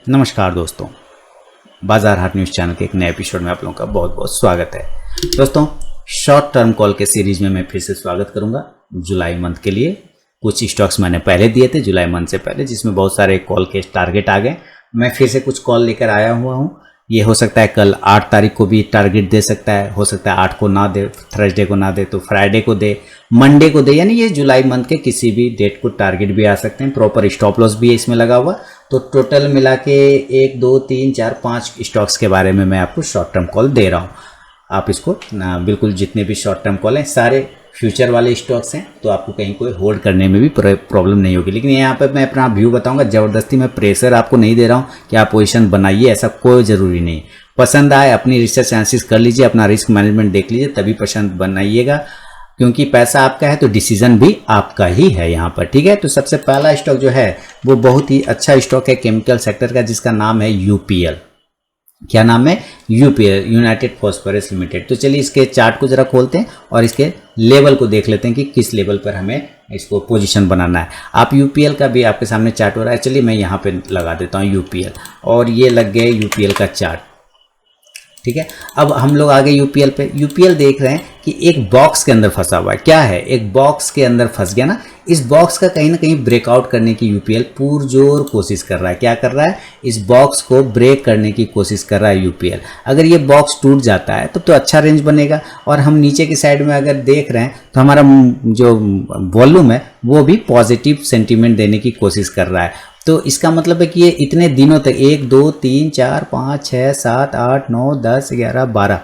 नमस्कार दोस्तों, बाजार हाट न्यूज़ चैनल के एक नए एपिसोड में आप लोगों का बहुत बहुत स्वागत है। दोस्तों, शॉर्ट टर्म कॉल के सीरीज में मैं फिर से स्वागत करूंगा। जुलाई मंथ के लिए कुछ स्टॉक्स मैंने पहले दिए थे जुलाई मंथ से पहले, जिसमें बहुत सारे कॉल के टारगेट आ गए। मैं फिर से कुछ कॉल लेकर आया हुआ हूँ। ये हो सकता है कल 8 तारीख को भी टारगेट दे सकता है, हो सकता है 8 को ना दे, थर्सडे को ना दे तो फ्राइडे को दे, मंडे को दे, यानी ये जुलाई मंथ के किसी भी डेट को टारगेट भी आ सकते हैं। प्रॉपर स्टॉप लॉस भी है इसमें लगा हुआ। तो टोटल मिला के 1 2 3 4 5 स्टॉक्स के बारे में मैं आपको शॉर्ट टर्म कॉल दे रहा हूँ। आप इसको बिल्कुल, जितने भी शॉर्ट टर्म कॉल हैं सारे फ्यूचर वाले स्टॉक्स हैं, तो आपको कहीं कोई होल्ड करने में भी प्रॉब्लम नहीं होगी। लेकिन यहाँ पर मैं अपना व्यू बताऊंगा, ज़बरदस्ती मैं प्रेशर आपको नहीं दे रहा हूँ कि आप पोजीशन बनाइए, ऐसा कोई ज़रूरी नहीं। पसंद आए अपनी रिसर्च एनालिसिस कर लीजिए, अपना रिस्क मैनेजमेंट देख लीजिए, तभी पसंद बनाइएगा, क्योंकि पैसा आपका है तो डिसीजन भी आपका ही है यहाँ पर। ठीक है, तो सबसे पहला स्टॉक जो है वो बहुत ही अच्छा स्टॉक है केमिकल सेक्टर का, जिसका नाम है यूपीएल। क्या नाम है? UPL, United phosphorus limited. तो चलिए इसके चार्ट को जरा खोलते हैं और इसके लेवल को देख लेते हैं कि किस लेवल पर हमें इसको पोजीशन बनाना है। आप यूपीएल का भी आपके सामने चार्ट हो रहा है। चलिए मैं यहाँ पे लगा देता हूँ यूपीएल, और ये लग गए यूपीएल का चार्ट। ठीक है, अब हम लोग आगे यूपीएल पे। यूपीएल देख रहे हैं कि एक बॉक्स के अंदर फंसा हुआ है। क्या है? एक बॉक्स के अंदर फंस गया ना। इस बॉक्स का कहीं ना कहीं ब्रेकआउट करने की यूपीएल पुरजोर कोशिश कर रहा है। क्या कर रहा है? इस बॉक्स को ब्रेक करने की कोशिश कर रहा है यूपीएल। अगर ये बॉक्स टूट जाता है तो अच्छा रेंज बनेगा, और हम नीचे की साइड में अगर देख रहे हैं तो हमारा जो वॉल्यूम है वो भी पॉजिटिव सेंटीमेंट देने की कोशिश कर रहा है। तो इसका मतलब है कि ये इतने दिनों तक 1 2 3 4 5 6 7 8 9 10 11 12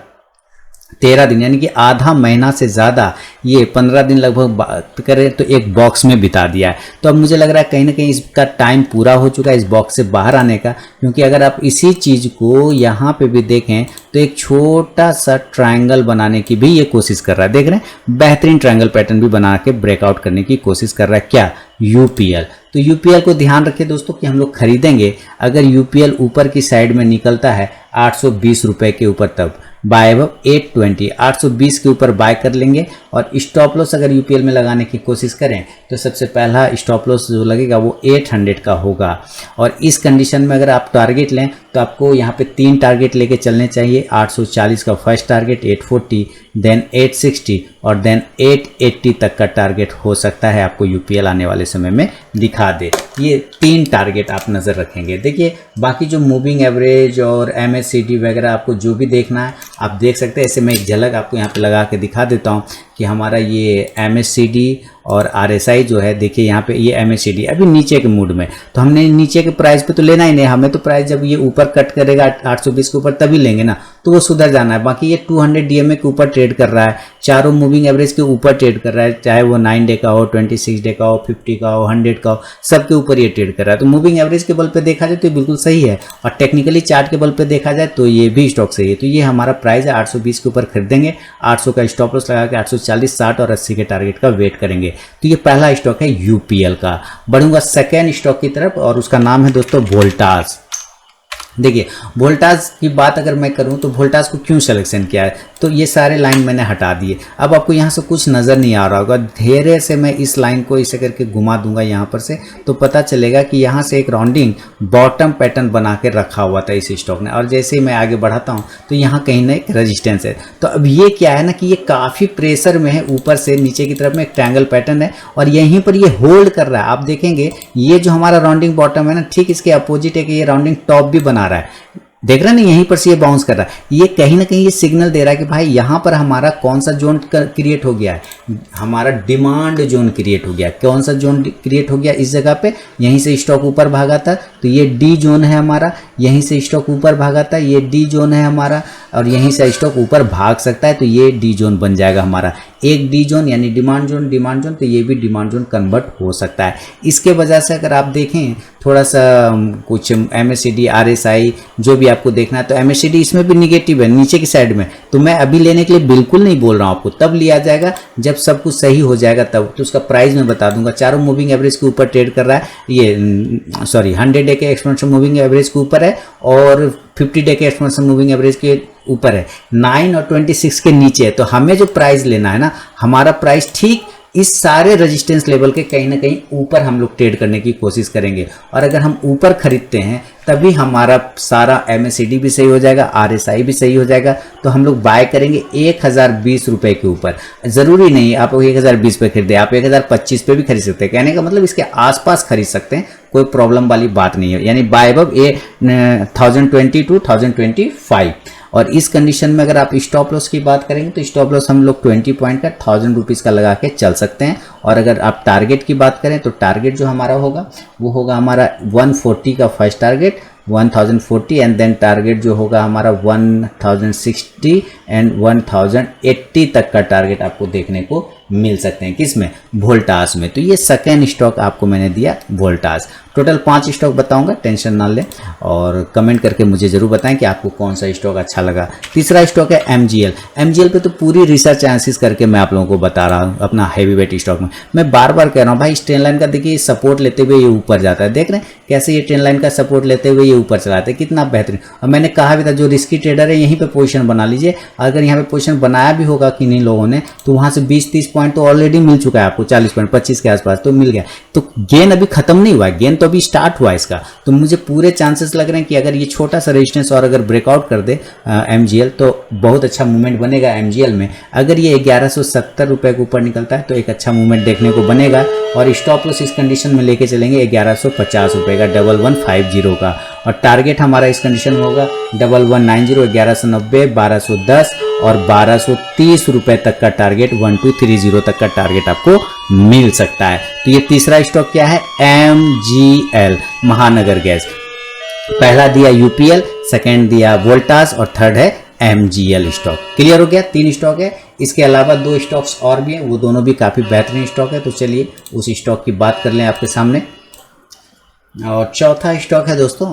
13 दिन, यानी कि आधा महीना से ज़्यादा, ये 15 दिन लगभग बात करें तो एक बॉक्स में बिता दिया है। तो अब मुझे लग रहा है कहीं ना कहीं इसका टाइम पूरा हो चुका है इस बॉक्स से बाहर आने का, क्योंकि अगर आप इसी चीज़ को यहाँ पे भी देखें तो एक छोटा सा ट्रायंगल बनाने की भी ये कोशिश कर रहा है। देख रहे हैं, बेहतरीन ट्रायंगल पैटर्न भी बना के ब्रेकआउट करने की कोशिश कर रहा है। क्या? यूपीएल। तो यूपीएल को ध्यान रखिए दोस्तों कि हम लोग खरीदेंगे अगर यूपीएल ऊपर की साइड में निकलता है 820 रुपए के ऊपर, तब बाय अबव 820, 820 के ऊपर बाय कर लेंगे। और स्टॉप लॉस अगर यूपीएल में लगाने की कोशिश करें तो सबसे पहला स्टॉप लॉस जो लगेगा वो 800 का होगा। और इस कंडीशन में अगर आप टारगेट लें तो आपको यहाँ पे 3 टारगेट लेके चलने चाहिए। 840 का फर्स्ट टारगेट, 840, देन 860 और देन 880 तक का टारगेट हो सकता है आपको यूपीएल आने वाले समय में दिखा दे। ये 3 टारगेट आप नज़र रखेंगे। देखिए, बाकी जो मूविंग एवरेज और एमएससीडी वगैरह आपको जो भी देखना है आप देख सकते हैं। ऐसे मैं एक झलक आपको यहाँ पे लगा के दिखा देता हूँ कि हमारा ये एमएससीडी और आरएसआई जो है, देखिए यहाँ पे ये एमएससीडी अभी नीचे के मूड में, तो हमने नीचे के प्राइस पे तो लेना ही नहीं। हमें तो प्राइस जब ये ऊपर कट करेगा 820 के ऊपर तभी लेंगे ना, तो वो सुधर जाना है। बाकी ये 200 डीएमए के ऊपर ट्रेड कर रहा है, चारों मूविंग एवरेज के ऊपर ट्रेड कर रहा है, चाहे वो 9 डे का हो, 26 डे का हो, 50 का हो, 100 का हो, सबके ऊपर ये ट्रेड कर रहा है। तो मूविंग एवरेज के बल पे देखा जाए तो ये बिल्कुल सही है, और टेक्निकली चार्ट के बल पे देखा जाए तो ये भी स्टॉक सही है। तो ये हमारा प्राइस है, 820 के ऊपर खरीदेंगे, 800 का स्टॉप लॉस लगा के 840, 60 और 80 के टारगेट का वेट करेंगे। तो ये पहला स्टॉक है यूपीएल का। बढ़ूंगा सेकेंड स्टॉक की तरफ, और उसका नाम है दोस्तों वोल्टास। देखिए, वोल्टास की बात अगर मैं करूं तो वोल्टास को क्यों सिलेक्शन किया है, तो ये सारे लाइन मैंने हटा दिए। अब आपको यहाँ से कुछ नज़र नहीं आ रहा होगा, धीरे से मैं इस लाइन को इसे करके घुमा दूंगा यहाँ पर से, तो पता चलेगा कि यहाँ से एक राउंडिंग बॉटम पैटर्न बना के रखा हुआ था इस स्टॉक ने। और जैसे ही मैं आगे बढ़ाता हूँ तो यहाँ कहीं ना एक रेजिस्टेंस है। तो अब ये क्या है ना कि ये काफ़ी प्रेशर में है, ऊपर से नीचे की तरफ में एक ट्रायंगल पैटर्न है, और यहीं पर ये होल्ड कर रहा है। आप देखेंगे ये जो हमारा राउंडिंग बॉटम है ना, ठीक इसके अपोजिट है कि ये राउंडिंग टॉप भी बना रहा है। देख रहे हैं ना, यहीं पर से ये बाउंस कर रहा है। ये कहीं ना कहीं ये सिग्नल दे रहा है कि भाई यहाँ पर हमारा कौन सा जोन क्रिएट हो गया है, हमारा डिमांड जोन क्रिएट हो गया। कौन सा जोन क्रिएट हो गया इस जगह पे? यहीं से स्टॉक ऊपर भागा था तो ये डी जोन है हमारा, यहीं से स्टॉक ऊपर भागा था, ये डी जोन है हमारा, और यहीं से स्टॉक ऊपर भाग सकता है तो ये डी जोन बन जाएगा हमारा। एक डी जोन यानी डिमांड जोन, तो ये भी डिमांड जोन कन्वर्ट हो सकता है। इसके वजह से अगर आप देखें थोड़ा सा कुछ एमएससीडी, आरएसआई जो भी आपको देखना है, तो एमएससीडी इसमें भी निगेटिव है नीचे की साइड में। तो मैं अभी लेने के लिए बिल्कुल नहीं बोल रहा हूँ आपको, तब लिया जाएगा जब सब कुछ सही हो जाएगा तब। तो उसका प्राइस मैं बता दूंगा। चारों मूविंग एवरेज के ऊपर ट्रेड कर रहा है, ये 100 डे के एक्सपोनेंशियल मूविंग एवरेज के ऊपर है, और 50 डे के एक्सपोनेंशियल मूविंग एवरेज के ऊपर है, 9 और 26 के नीचे है। तो हमें जो प्राइस लेना है ना, हमारा प्राइस ठीक इस सारे रेजिस्टेंस लेवल के कहीं ना कहीं ऊपर हम लोग ट्रेड करने की कोशिश करेंगे, और अगर हम ऊपर खरीदते हैं तभी हमारा सारा MACD भी सही हो जाएगा, RSI भी सही हो जाएगा। तो हम लोग बाय करेंगे 1020 रुपए के ऊपर। जरूरी नहीं आप 1020 पे खरीदे, आप 1025 पे भी खरीद सकते हैं। कहने का मतलब इसके आसपास खरीद सकते हैं, कोई प्रॉब्लम वाली बात नहीं है। यानी बाय अबव 1020 टू 1025। और इस कंडीशन में अगर आप स्टॉप लॉस की बात करेंगे तो स्टॉप लॉस हम लोग 20 पॉइंट का 1000 रुपीज़ का लगा के चल सकते हैं। और अगर आप टारगेट की बात करें तो टारगेट जो हमारा होगा वो होगा हमारा 140 का first target, 1040, and then target जो होगा हमारा 1060 एंड 1080 तक का टारगेट आपको देखने को मिल सकते हैं। किस में? वोल्टास में। तो ये सेकेंड स्टॉक आपको मैंने दिया वोल्टास। टोटल 5 स्टॉक बताऊंगा, टेंशन ना लें, और कमेंट करके मुझे जरूर बताएं कि आपको कौन सा स्टॉक अच्छा लगा। तीसरा स्टॉक है MGL। MGL पे तो पूरी रिसर्च एनालिसिस करके मैं आप लोगों को बता रहा हूँ अपना हैवी वेट स्टॉक में। मैं बार बार कह रहा हूँ भाई, इस ट्रेन लाइन का देखिए सपोर्ट लेते हुए ये ऊपर जाता है। देख रहे हैं कैसे ये ट्रेन लाइन का सपोर्ट लेते हुए ये ऊपर चलाते हैं, कितना बेहतरीन। और मैंने कहा भी था जो रिस्की ट्रेडर है यहीं पे पोजीशन बना लीजिए। अगर यहाँ पे पोजीशन बनाया भी होगा कि नहीं लोगों ने, तो वहां से 20-30 पॉइंट तो ऑलरेडी मिल चुका है आपको, 40 पॉइंट 25 के आसपास तो मिल गया। तो गेन अभी खत्म नहीं हुआ है, गेन तो अभी स्टार्ट हुआ है इसका। तो मुझे पूरे चांसेस लग रहे हैं कि अगर ये छोटा सा रेजिस्टेंस और अगर ब्रेकआउट कर दे MGL तो बहुत अच्छा मूवमेंट बनेगा MGL में। अगर ये 1170 रुपए के ऊपर निकलता है तो एक अच्छा मूवमेंट देखने को बनेगा। और स्टॉप लॉस इस कंडीशन में लेके चलेंगे 1150 रुपए का, 1150 का। और टारगेट हमारा इस कंडीशन में होगा 1190, 1190, 1210 और 1230 रुपए तक का टारगेट, 1230 तक का टारगेट आपको मिल सकता है। तो ये तीसरा स्टॉक क्या है? MGL, महानगर गैस। पहला दिया UPL, सेकंड दिया वोल्टास और थर्ड है MGL स्टॉक। क्लियर हो गया? 3 स्टॉक है। इसके अलावा 2 स्टॉक्स और भी हैं, वो दोनों भी काफ़ी बेहतरीन स्टॉक है। तो चलिए उस स्टॉक की बात कर लें आपके सामने। और चौथा स्टॉक है दोस्तों,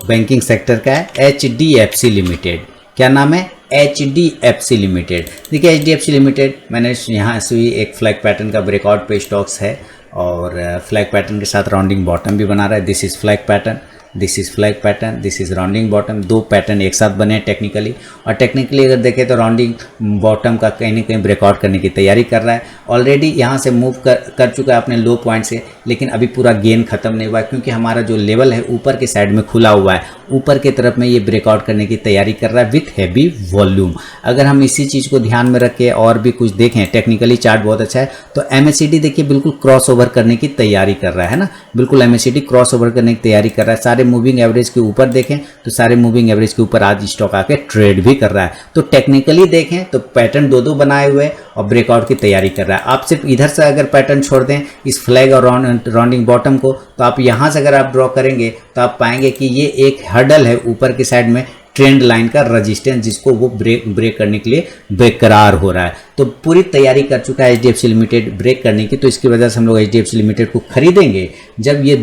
बैंकिंग सेक्टर का है, HDFC लिमिटेड। क्या नाम है? HDFC limited. देखिए HDFC लिमिटेड, मैंने यहाँ से भी एक फ्लैग पैटर्न का ब्रेकआउट पे स्टॉक्स है, और फ्लैग पैटर्न के साथ राउंडिंग बॉटम भी बना रहा है। This is flag pattern, this is flag pattern, this is rounding bottom. 2 pattern एक साथ बने हैं टेक्निकली। और टेक्निकली अगर देखें तो राउंडिंग बॉटम का कहीं ना कहीं ब्रेकआउट करने की तैयारी कर रहा है। ऑलरेडी यहाँ से मूव कर चुका है अपने लो पॉइंट से, लेकिन अभी पूरा गेन खत्म नहीं हुआ है, क्योंकि हमारा जो लेवल है ऊपर के साइड में खुला हुआ है। ऊपर की तरफ में ये ब्रेकआउट करने की तैयारी कर रहा है विथ हैवी वॉल्यूम। अगर हम इसी चीज़ को ध्यान में रख के और भी कुछ देखें, टेक्निकली चार्ट बहुत अच्छा है। तो MACD देखिए बिल्कुल क्रॉस ओवर करने की तैयारी कर रहा है ना, बिल्कुल MACD क्रॉस ओवर करने की तैयारी कर रहा है। सारे मूविंग एवरेज के ऊपर देखें तो सारे मूविंग एवरेज के ऊपर आज स्टॉक आके ट्रेड भी कर रहा है। तो टेक्निकली देखें तो पैटर्न 2-2 बनाए हुए और ब्रेकआउट की तैयारी कर रहा है। आप सिर्फ इधर से अगर पैटर्न छोड़ दें इस फ्लैग और राउंडिंग बॉटम को, तो आप यहाँ से अगर आप ड्रॉ करेंगे तो आप पाएंगे कि ये एक हर्डल है ऊपर की साइड में, ट्रेंड लाइन का रेजिस्टेंस, जिसको वो ब्रेक करने के लिए बेकरार हो रहा है। तो पूरी तैयारी कर चुका है HDFC लिमिटेड ब्रेक करने की। तो इसकी वजह से हम लोग HDFC लिमिटेड को खरीदेंगे जब ये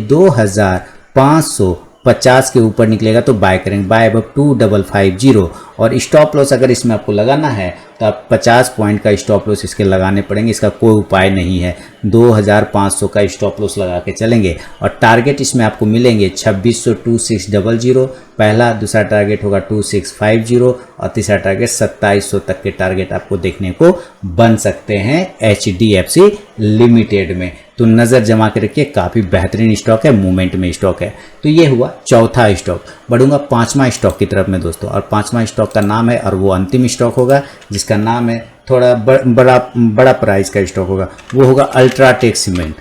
2550 के ऊपर निकलेगा तो बाय करेंगे, बाय अबव 2550। और स्टॉप लॉस अगर इसमें आपको लगाना है तो आप 50 पॉइंट का स्टॉप लॉस इसके लगाने पड़ेंगे। इसका कोई उपाय नहीं है, 2500 का स्टॉप लॉस लगा के चलेंगे। और टारगेट इसमें आपको मिलेंगे 2600, 2600 पहला, दूसरा टारगेट होगा 2650 और तीसरा टारगेट 2700 तक के टारगेट आपको देखने को बन सकते हैं HDFC लिमिटेड में। तो नज़र जमा के रखिए, काफ़ी बेहतरीन स्टॉक है, मूवमेंट में स्टॉक है। तो ये हुआ चौथा स्टॉक। बढ़ूंगा 5वां स्टॉक की तरफ में दोस्तों, और 5वां स्टॉक का नाम है, और वो अंतिम स्टॉक होगा जिसका नाम है, थोड़ा बड़ा प्राइस का स्टॉक होगा, वो होगा अल्ट्राटेक सीमेंट।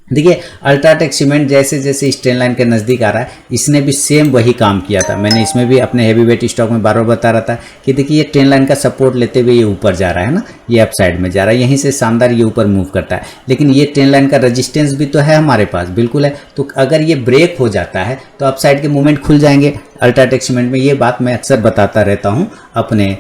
देखिए अल्ट्राटेक सीमेंट जैसे जैसे इस ट्रेन लाइन के नज़दीक आ रहा है, इसने भी सेम वही काम किया था। मैंने इसमें भी अपने हैवी वेट स्टॉक में बार बार बता रहा था कि देखिए ये ट्रेन लाइन का सपोर्ट लेते हुए ये ऊपर जा रहा है ना, ये अप साइड में जा रहा है, यहीं से शानदार ये ऊपर मूव करता है। लेकिन ये ट्रेन लाइन का रेजिस्टेंस भी तो है हमारे पास, बिल्कुल है। तो अगर ये ब्रेक हो जाता है तो अप साइड के मूवमेंट खुल जाएंगे अल्ट्राटेक सीमेंट में। ये बात मैं अक्सर बताता रहता हूँ अपने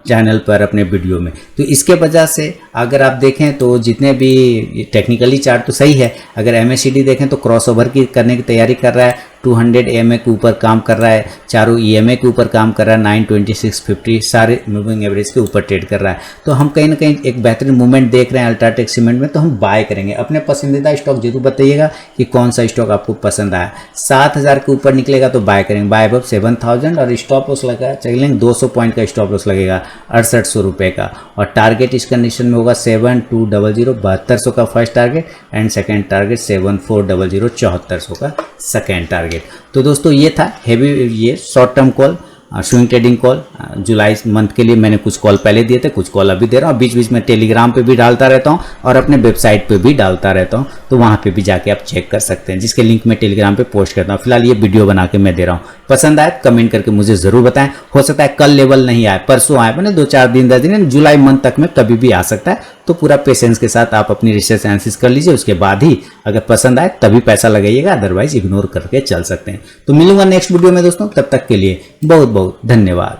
चैनल पर, अपने वीडियो में। तो इसके वजह से अगर आप देखें तो जितने भी टेक्निकली चार्ट तो सही है, अगर MACD देखें तो क्रॉस ओवर की करने की तैयारी कर रहा है, 200 EMA के ऊपर काम कर रहा है, चारों EMA के ऊपर काम कर रहा है, 926, 50 सारे मूविंग एवरेज के ऊपर ट्रेड कर रहा है। तो हम कहीं ना कहीं एक बेहतरीन मूवमेंट देख रहे हैं अल्ट्राटेक सीमेंट में, तो हम बाय करेंगे। अपने पसंदीदा स्टॉक जरूर बताइएगा कि कौन सा स्टॉक आपको पसंद आया। 7000 के ऊपर निकलेगा तो बाय करेंगे, बाय अबव 7000, और स्टॉप लॉस लगा चलेंगे 200 पॉइंट का स्टॉप लॉस लगेगा 6800 रुपये का। और टारगेट इस कंडीशन में होगा 7200 7200 का first target, and second target 7400 7400 का सेकेंड टारगेट। तो दोस्तों ये था हेवी, ये short term call, swing trading call July month के लिए। मैंने कुछ कॉल पहले दिए थे, कुछ कॉल अभी दे रहा हूँ। बीच बीच में टेलीग्राम पे भी डालता रहता हूँ और अपने वेबसाइट पे भी डालता रहता हूँ, तो वहाँ पे भी जाके आप चेक कर सकते हैं, जिसके लिंक मैं टेलीग्राम पे पोस्ट करता हूँ। फिलहाल ये वीडियो बना के मैं दे रहा हूँ। पसंद आए कमेंट करके मुझे जरूर बताएं। हो सकता है कल लेवल नहीं आए, परसों आए, मैंने 2-4 दिन 10 दिन, जुलाई मंथ तक में कभी भी आ सकता है। तो पूरा पेशेंस के साथ आप अपनी रिसर्च एनालिसिस कर लीजिए, उसके बाद ही अगर पसंद आए तभी पैसा लगाइएगा, अदरवाइज इग्नोर करके चल सकते हैं। तो मिलूंगा नेक्स्ट वीडियो में दोस्तों, तब तक के लिए बहुत बहुत धन्यवाद।